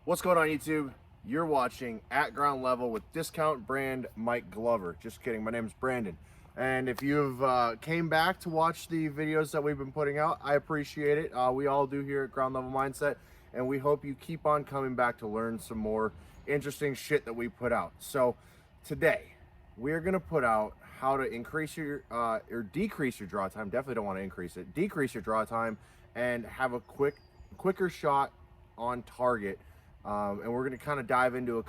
What's going on, YouTube? You're watching At Ground Level with discount brand Mike Glover. Just kidding, my name is Brandon. And if you've came back to watch the videos that we've been putting out, I appreciate it. We all do here at Ground Level Mindset, and we hope you keep on coming back to learn some more interesting shit that we put out. So today, we're gonna put out how to increase your or decrease your draw time. Definitely don't want to increase it. Decrease your draw time and have a quicker shot on target. And we're going to kind of dive into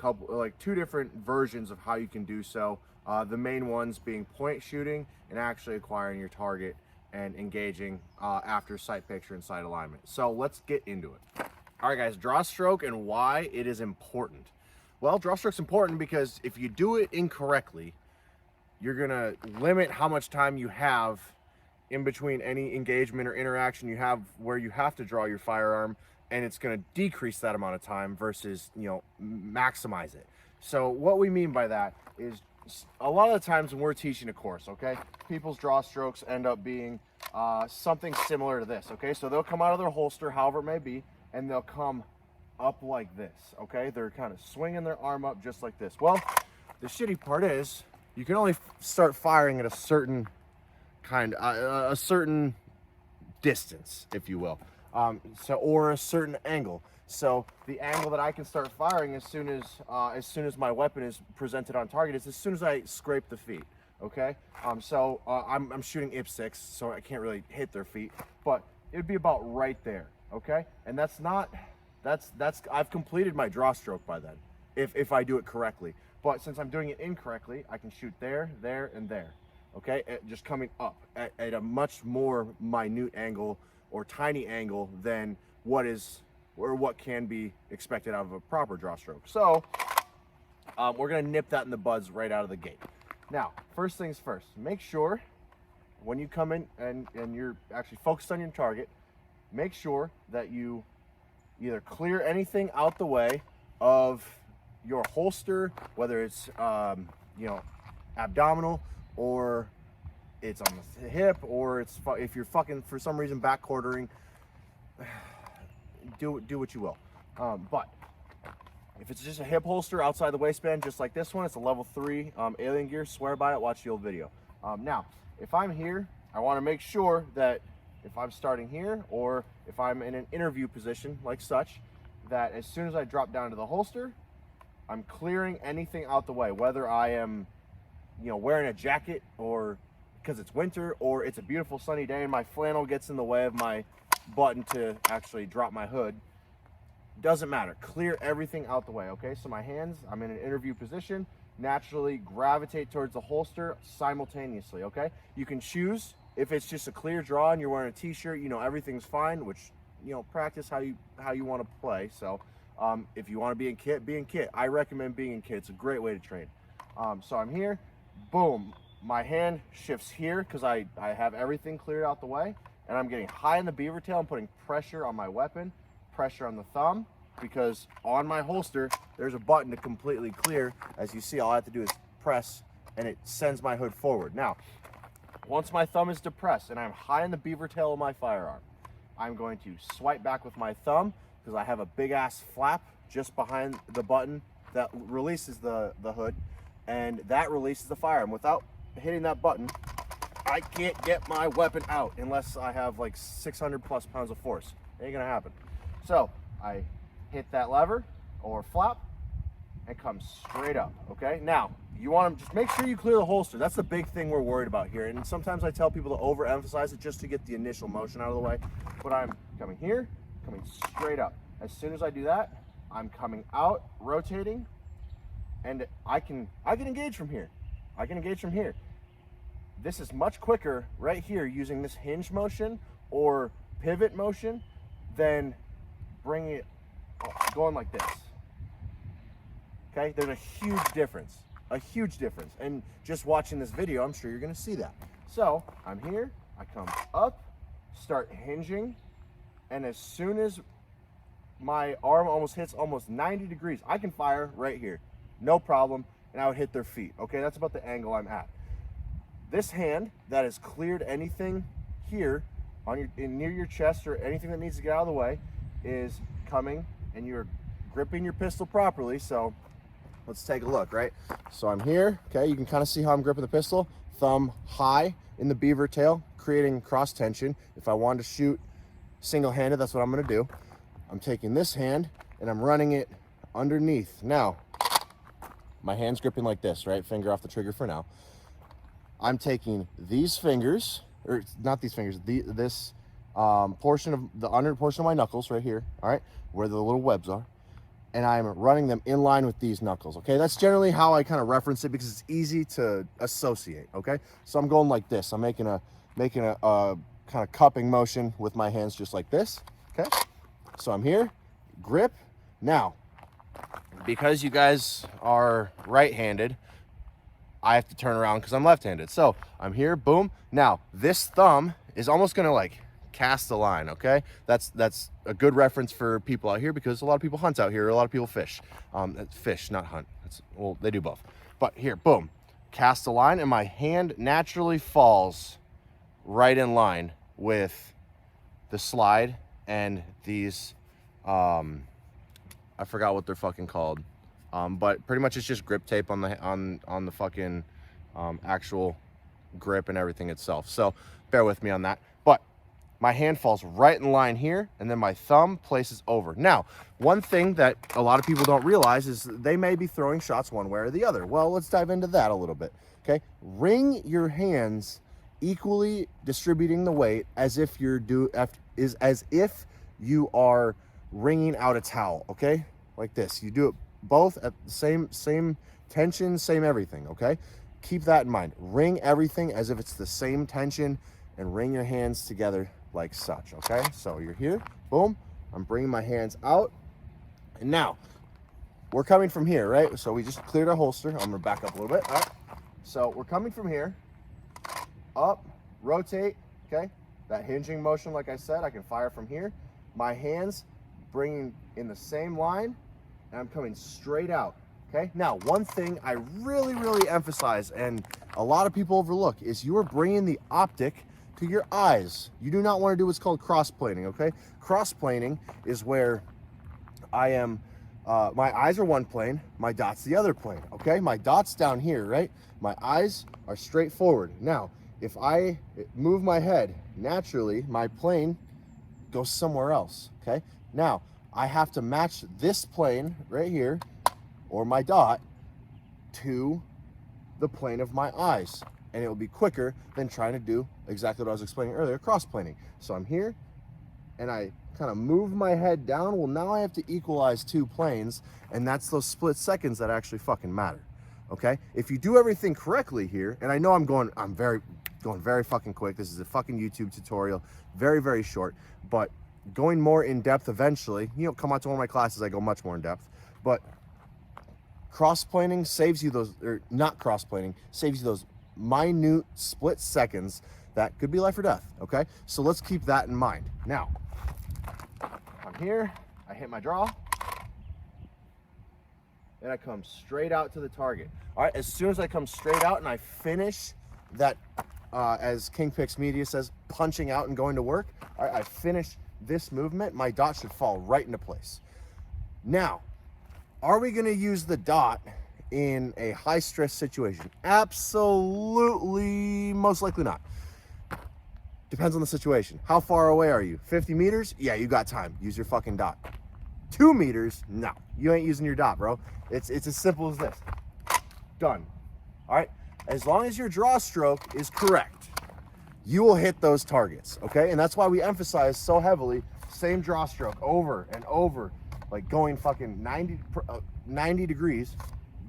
two different versions of how you can do so. The main ones being point shooting and actually acquiring your target and engaging after sight picture and sight alignment. So let's get into it. All right, guys, draw stroke and why it is important. Well, draw stroke's important because if you do it incorrectly, you're going to limit how much time you have in between any engagement or interaction you have where you have to draw your firearm, and it's going to decrease that amount of time versus, maximize it. So what we mean by that is a lot of the times when we're teaching a course, okay, people's draw strokes end up being something similar to this, okay? So they'll come out of their holster, however it may be, and they'll come up like this, okay? They're kind of swinging their arm up just like this. Well, the shitty part is you can only start firing at a certain a certain distance, if you will. Or a certain angle. So the angle that I can start firing as soon as my weapon is presented on target is as soon as I scrape the feet. Okay. I'm shooting IPSC, so I can't really hit their feet, but it'd be about right there. Okay. And that's I've completed my draw stroke by then, if I do it correctly. But since I'm doing it incorrectly, I can shoot there, there, and there. Okay. Just coming up at a much more minute angle or tiny angle than what can be expected out of a proper draw stroke. So we're gonna nip that in the buds right out of the gate. Now, first things first, make sure when you come in and you're actually focused on your target, make sure that you either clear anything out the way of your holster, whether it's abdominal, or it's on the hip, or if you're fucking for some reason back quartering, do what you will. But if it's just a hip holster outside the waistband, just like this one, it's a level 3 alien gear. Swear by it. Watch the old video. Now, if I'm here, I want to make sure that if I'm starting here or if I'm in an interview position like such, that as soon as I drop down to the holster, I'm clearing anything out the way, whether I am wearing a jacket or because it's winter, or it's a beautiful sunny day and my flannel gets in the way of my button to actually drop my hood. Doesn't matter. Clear everything out the way, okay? So my hands, I'm in an interview position, naturally gravitate towards the holster simultaneously, okay? You can choose if it's just a clear draw and you're wearing a t-shirt, everything's fine, which, practice how you want to play. So if you want to be in kit, be in kit. I recommend being in kit. It's a great way to train. So I'm here, boom. My hand shifts here because I have everything cleared out the way, and I'm getting high in the beaver tail. I'm putting pressure on my weapon, pressure on the thumb, because on my holster, there's a button to completely clear. As you see, all I have to do is press, and it sends my hood forward. Now, once my thumb is depressed and I'm high in the beaver tail of my firearm, I'm going to swipe back with my thumb because I have a big-ass flap just behind the button that releases the hood, and that releases the firearm. Without hitting that button, I can't get my weapon out unless I have like 600 plus pounds of force. Ain't gonna happen. So I hit that lever or flap and come straight up. Okay, now you want to just make sure you clear the holster. That's the big thing we're worried about here, and sometimes I tell people to overemphasize it just to get the initial motion out of the way. But I'm coming here, coming straight up. As soon as I do that, I'm coming out, rotating, and I can engage from here. I can engage from here. This is much quicker right here using this hinge motion or pivot motion than bringing it going like this. Okay, there's a huge difference, and just watching this video, I'm sure you're gonna see that. So I'm here, I come up, start hinging, and as soon as my arm hits 90 degrees, I can fire right here, no problem, and I would hit their feet. Okay, that's about the angle I'm at. This hand that has cleared anything here on near your chest or anything that needs to get out of the way is coming, and you're gripping your pistol properly. So let's take a look, right? So I'm here, okay? You can kind of see how I'm gripping the pistol. Thumb high in the beaver tail, creating cross tension. If I wanted to shoot single-handed, that's what I'm gonna do. I'm taking this hand and I'm running it underneath. Now, my hand's gripping like this, right? Finger off the trigger for now. I'm taking these fingers, or not these fingers, this portion of the under portion of my knuckles right here, all right, where the little webs are, and I'm running them in line with these knuckles, okay? That's generally how I kind of reference it because it's easy to associate, okay? So I'm going like this. I'm making a kind of cupping motion with my hands just like this, okay? So I'm here, grip. Now, because you guys are right-handed, I have to turn around because I'm left-handed. So I'm here, boom. Now, this thumb is almost gonna like cast a line, okay? That's a good reference for people out here because a lot of people hunt out here, a lot of people fish. Fish, not hunt. Well, they do both. But here, boom, cast a line, and my hand naturally falls right in line with the slide and these, I forgot what they're fucking called. But pretty much it's just grip tape on the fucking actual grip and everything itself. So bear with me on that. But my hand falls right in line here, and then my thumb places over. Now, one thing that a lot of people don't realize is they may be throwing shots one way or the other. Well, let's dive into that a little bit, okay? Ring your hands equally, distributing the weight as if as if you are wringing out a towel, okay? Like this. You do it both at the same tension, same everything, okay? Keep that in mind. Ring everything as if it's the same tension, and ring your hands together like such, okay? So you're here, boom. I'm bringing my hands out, and now we're coming from here, right? So we just cleared our holster. I'm gonna back up a little bit. All right. So we're coming from here, up, rotate, okay? That hinging motion, like I said, I can fire from here. My hands bringing in the same line, and I'm coming straight out, okay? Now, one thing I really emphasize, and a lot of people overlook, is you are bringing the optic to your eyes. You do not want to do what's called cross-planing, okay? Cross-planing is where I am, my eyes are one plane, my dot's the other plane, okay? My dot's down here, right? My eyes are straight forward. Now, if I move my head, naturally, my plane goes somewhere else, okay? Now, I have to match this plane right here, or my dot, to the plane of my eyes. And it will be quicker than trying to do exactly what I was explaining earlier, cross-planing. So I'm here, and I kind of move my head down. Well, now I have to equalize two planes, and that's those split seconds that actually fucking matter, okay? If you do everything correctly here, and I know I'm going very fucking quick. This is a fucking YouTube tutorial, very short, but going more in depth eventually. You know, come out to one of my classes, I go much more in depth. But cross-planing saves you those, or not cross-planing, saves you those minute split seconds that could be life or death, okay? So let's keep that in mind. Now, I'm here, I hit my draw, and I come straight out to the target. All right, as soon as I come straight out and I finish that, as King Picks Media says, punching out and going to work, all right, I finish this movement, my dot should fall right into place. Now, are we gonna use the dot in a high stress situation? Absolutely, most likely not. Depends on the situation. How far away are you? 50 meters? Yeah, you got time. Use your fucking dot. 2 meters? No, you ain't using your dot, bro. It's as simple as this. Done. All right, as long as your draw stroke is correct, you will hit those targets, okay? And that's why we emphasize so heavily, same draw stroke over and over, like going fucking 90 degrees,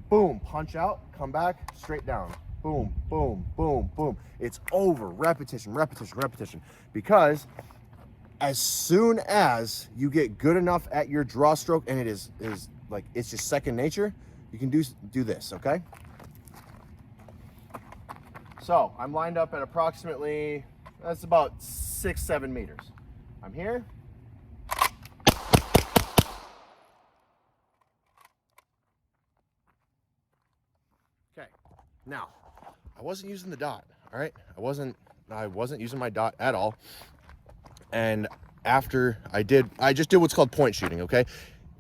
boom, punch out, come back, straight down, boom, boom, boom, boom. It's over, repetition, because as soon as you get good enough at your draw stroke, and it is like, it's just second nature, you can do this, okay? So I'm lined up at approximately, that's about 6-7 meters. I'm here. Okay, now I wasn't using the dot, all right? I wasn't using my dot at all. And after I just did what's called point shooting, okay?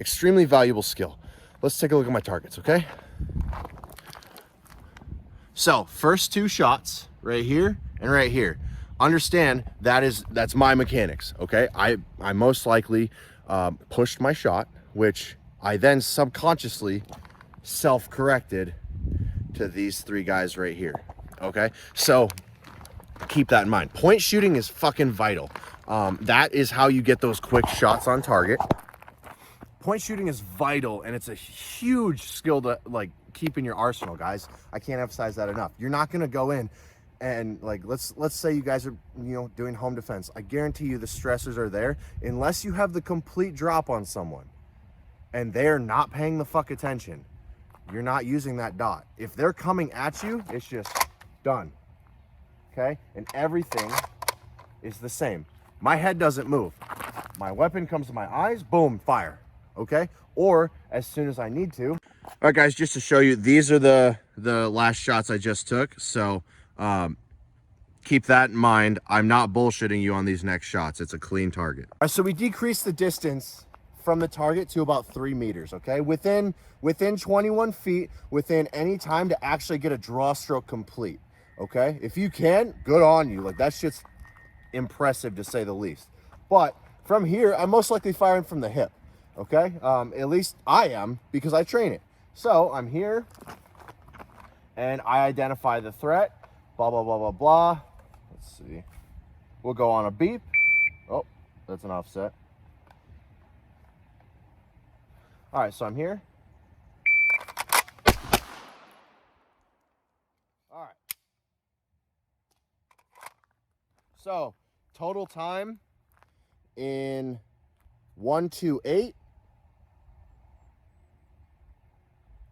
Extremely valuable skill. Let's take a look at my targets, okay? So first 2 shots right here and right here. Understand that's my mechanics, okay? I most likely pushed my shot, which I then subconsciously self-corrected to these 3 guys right here, okay? So keep that in mind. Point shooting is fucking vital. That is how you get those quick shots on target. Point shooting is vital, and it's a huge skill to like keep in your arsenal, guys. I can't emphasize that enough. You're not gonna go in and like, let's say you guys are, you know, doing home defense. I guarantee you the stressors are there unless you have the complete drop on someone and they're not paying the fuck attention. You're not using that dot. If they're coming at you, it's just done. Okay? And everything is the same. My head doesn't move. My weapon comes to my eyes, boom, fire. Okay? Or as soon as I need to. All right, guys, just to show you, these are the last shots I just took. So keep that in mind. I'm not bullshitting you on these next shots. It's a clean target. All right, so we decreased the distance from the target to about 3 meters, okay? Within 21 feet, within any time to actually get a draw stroke complete, okay? If you can, good on you. Like, that shit's impressive to say the least. But from here, I'm most likely firing from the hip, okay? At least I am, because I train it. So I'm here and I identify the threat, blah, blah, blah, blah, blah. Let's see. We'll go on a beep. Oh, that's an offset. All right, so I'm here. All right. So total time in 128.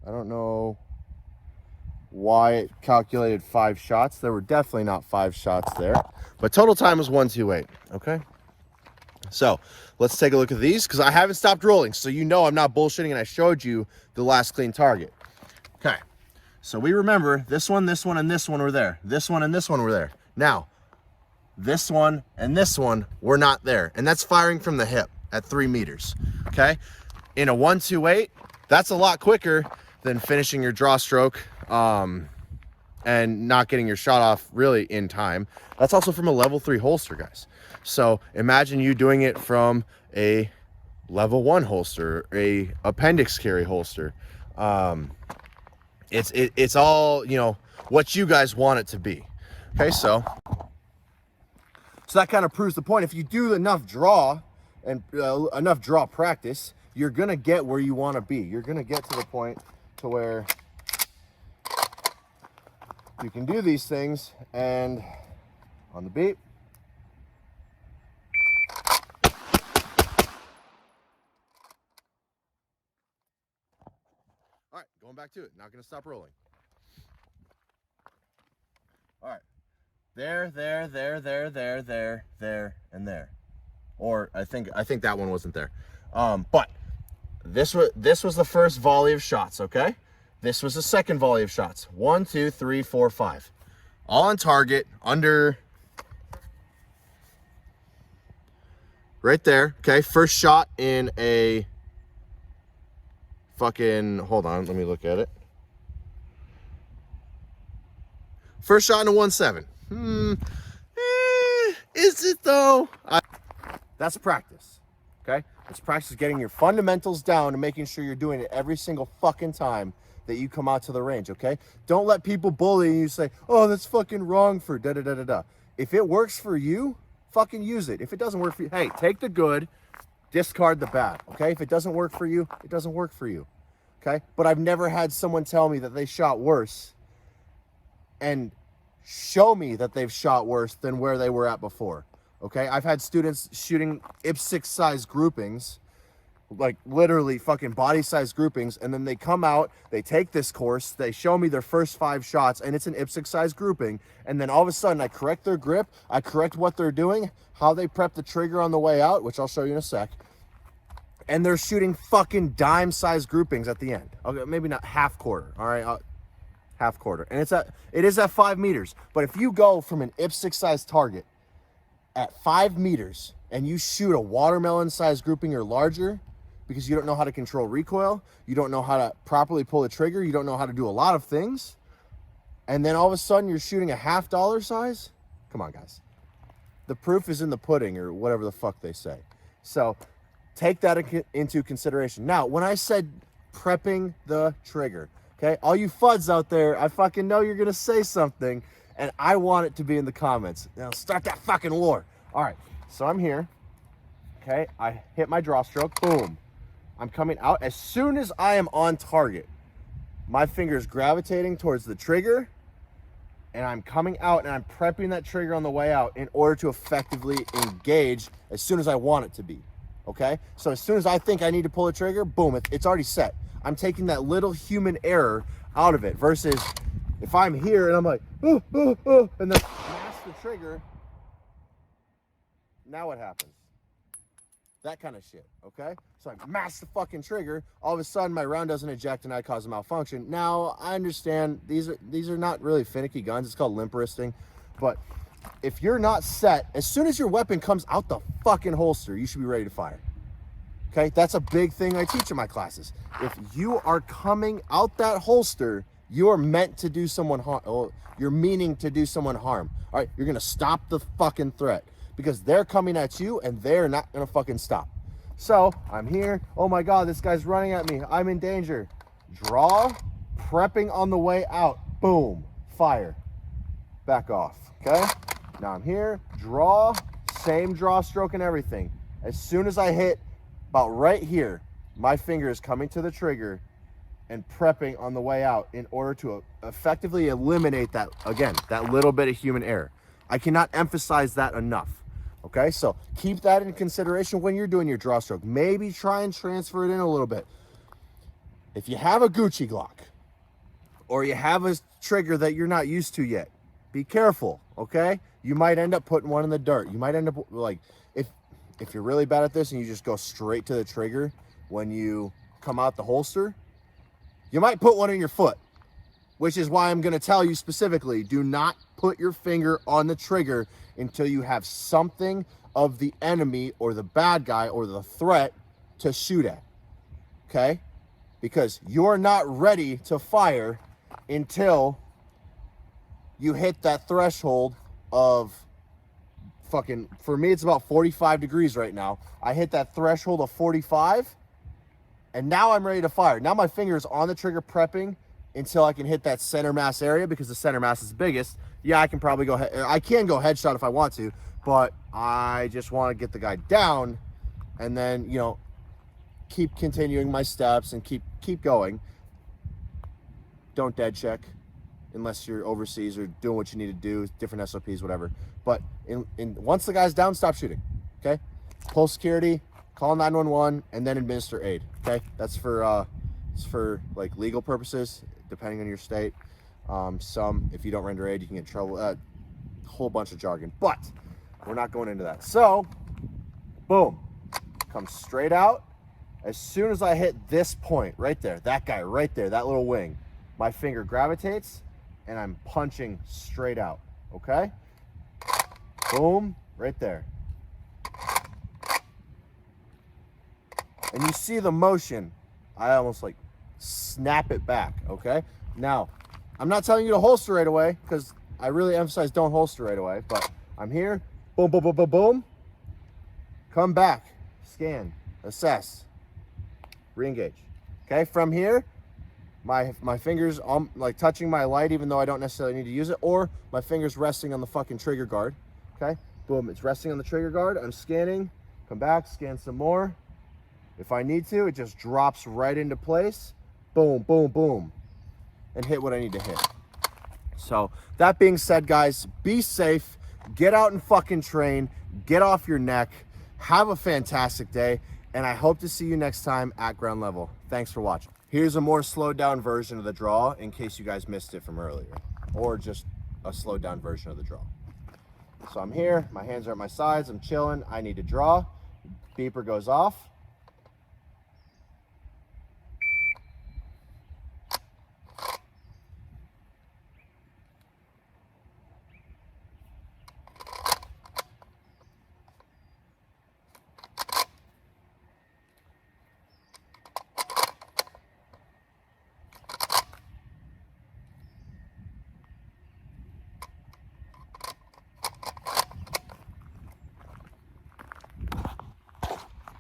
I don't know why it calculated 5 shots. There were definitely not 5 shots there, but total time was 128. Okay. So let's take a look at these because I haven't stopped rolling. So you know I'm not bullshitting, and I showed you the last clean target. Okay. So we remember this one, and this one were there. This one and this one were there. Now, this one and this one were not there. And that's firing from the hip at 3 meters. Okay. In a 128, that's a lot quicker than finishing your draw stroke and not getting your shot off really in time. That's also from a level 3 holster, guys. So imagine you doing it from a level 1 holster, a appendix carry holster. It's all, you know, what you guys want it to be. Okay, so that kind of proves the point. If you do enough draw and enough draw practice, you're gonna get where you want to be. You're gonna get to the point to where you can do these things. And on the beat, all right, going back to it, not gonna stop rolling. All right, there, and there. Or I think that one wasn't there. But this was the first volley of shots, okay? This was the second volley of shots. 1, 2, 3, 4, 5. All on target, under right there, okay? First shot in a fucking, hold on, let me look at it. First shot in a 1.7. Is it though? That's practice, okay? It's practice getting your fundamentals down and making sure you're doing it every single fucking time that you come out to the range, okay? Don't let people bully you, say, oh, that's fucking wrong for da-da-da-da-da. If it works for you, fucking use it. If it doesn't work for you, hey, take the good, discard the bad, okay? If it doesn't work for you, it doesn't work for you, okay? But I've never had someone tell me that they shot worse and show me that they've shot worse than where they were at before, okay? I've had students shooting IPSC size groupings, like literally fucking body size groupings, and then they come out, they take this course, they show me their first 5 shots, and it's an IPSC size grouping, and then all of a sudden I correct their grip, I correct what they're doing, how they prep the trigger on the way out, which I'll show you in a sec, and they're shooting fucking dime size groupings at the end. Okay, maybe not half quarter, all right? Half quarter, and it is at 5 meters. But if you go from an IPSC size target at 5 meters and you shoot a watermelon size grouping or larger, because you don't know how to control recoil, you don't know how to properly pull the trigger, you don't know how to do a lot of things, and then all of a sudden you're shooting a half dollar size? Come on, guys. The proof is in the pudding, or whatever the fuck they say. So take that into consideration. Now, when I said prepping the trigger, okay, all you FUDs out there, I fucking know you're gonna say something, and I want it to be in the comments. Now start that fucking war. All right, so I'm here, okay, I hit my draw stroke, boom. I'm coming out. As soon as I am on target, my finger is gravitating towards the trigger, and I'm coming out and I'm prepping that trigger on the way out in order to effectively engage as soon as I want it to be, okay? So as soon as I think I need to pull the trigger, boom, it's already set. I'm taking that little human error out of it, versus if I'm here and I'm like, and then mash the trigger, now what happens? That kind of shit, okay? So I mash the fucking trigger, all of a sudden my round doesn't eject and I cause a malfunction. Now, I understand these are not really finicky guns, it's called limp wristing, but if you're not set, as soon as your weapon comes out the fucking holster, you should be ready to fire, okay? That's a big thing I teach in my classes. If you are coming out that holster, you are meant to do someone harm, you're meaning to do someone harm, all right? You're gonna stop the fucking threat, because they're coming at you and they're not gonna fucking stop. So I'm here, oh my God, this guy's running at me, I'm in danger. Draw, prepping on the way out, boom, fire, back off, okay? Now I'm here, draw, same draw stroke and everything. As soon as I hit about right here, my finger is coming to the trigger and prepping on the way out in order to effectively eliminate that, again, that little bit of human error. I cannot emphasize that enough. Okay, so keep that in consideration when you're doing your draw stroke. Maybe try and transfer it in a little bit. If you have a Gucci Glock, or you have a trigger that you're not used to yet, be careful, okay? You might end up putting one in the dirt. You might end up, like, if you're really bad at this and you just go straight to the trigger when you come out the holster, you might put one in your foot, which is why I'm gonna tell you specifically, do not put your finger on the trigger until you have something of the enemy or the bad guy or the threat to shoot at, okay? Because you're not ready to fire until you hit that threshold of fucking, for me, it's about 45 degrees right now. I hit that threshold of 45, and now I'm ready to fire. Now my finger is on the trigger prepping until I can hit that center mass area, because the center mass is biggest. Yeah, I can probably go ahead. I can go headshot if I want to, but I just want to get the guy down and then, you know, keep continuing my steps and keep going. Don't dead check unless you're overseas or doing what you need to do, different SOPs, whatever. But once the guy's down, stop shooting, okay? Pull security, call 911, and then administer aid, okay? That's for like legal purposes, depending on your state. Some, if you don't render aid, you can get in trouble. A whole bunch of jargon, but we're not going into that. So, boom, come straight out. As soon as I hit this point right there, that guy right there, that little wing, my finger gravitates and I'm punching straight out, okay? Boom, right there. And you see the motion, I almost like snap it back, okay? Now, I'm not telling you to holster right away, because I really emphasize don't holster right away, but I'm here, boom, boom, boom, boom, boom, come back, scan, assess, re-engage, okay? From here, my fingers like touching my light, even though I don't necessarily need to use it, or my fingers resting on the fucking trigger guard, okay? Boom, it's resting on the trigger guard, I'm scanning, come back, scan some more. If I need to, it just drops right into place, boom, boom, boom, and hit what I need to hit. So that being said, guys, be safe, get out and fucking train, get off your neck, have a fantastic day, and I hope to see you next time at ground level. Thanks for watching. Here's a more slowed down version of the draw in case you guys missed it from earlier, or just a slowed down version of the draw. So I'm here, my hands are at my sides, I'm chilling, I need to draw, beeper goes off,